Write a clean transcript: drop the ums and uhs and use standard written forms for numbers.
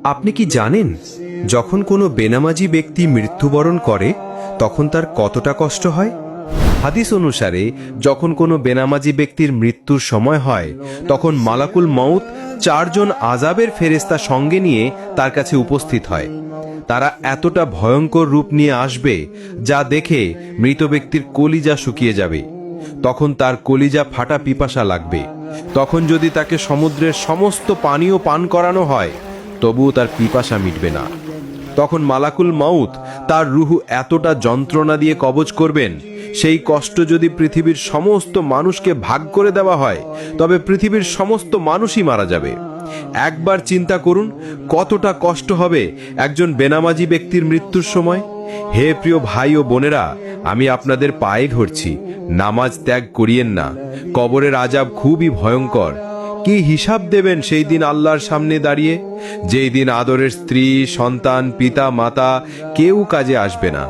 আপনি কি জানেন যখন কোনো বেনামাজি ব্যক্তি মৃত্যুবরণ করে তখন তার কতটা কষ্ট হয়? হাদিস অনুসারে যখন কোনো বেনামাজি ব্যক্তির মৃত্যুর সময় হয় তখন মালাকুল মউত 4 জন আযাবের ফেরেশতা সঙ্গে নিয়ে তার কাছে উপস্থিত হয়। তারা এতটা ভয়ঙ্কর রূপ নিয়ে আসবে যা দেখে মৃত ব্যক্তির কলিজা শুকিয়ে যাবে। তখন তার কলিজা ফাটা পিপাসা লাগবে। তখন যদি তাকে সমুদ্রের সমস্ত পানীয় পান করানো হয় তবুও তার পিপাসা মিটবে না। তখন মালাকুল মাউত তার রুহু এতটা যন্ত্রণা দিয়ে কবজ করবেন, সেই কষ্ট যদি পৃথিবীর সমস্ত মানুষকে ভাগ করে দেওয়া হয় তবে পৃথিবীর সমস্ত মানুষই মারা যাবে। একবার চিন্তা করুন কতটা কষ্ট হবে একজন বেনামাজি ব্যক্তির মৃত্যুর সময়। হে প্রিয় ভাই ও বোনেরা, আমি আপনাদের পায়ে ধরছি, নামাজ ত্যাগ করিয়েন না। কবরের আযাব খুবই ভয়ঙ্কর। কি হিসাব দেবেন সেই দিন আল্লাহর সামনে দাঁড়িয়ে, যেই দিন আদরের স্ত্রী, সন্তান, পিতা, মাতা কেউ কাজে আসবে না।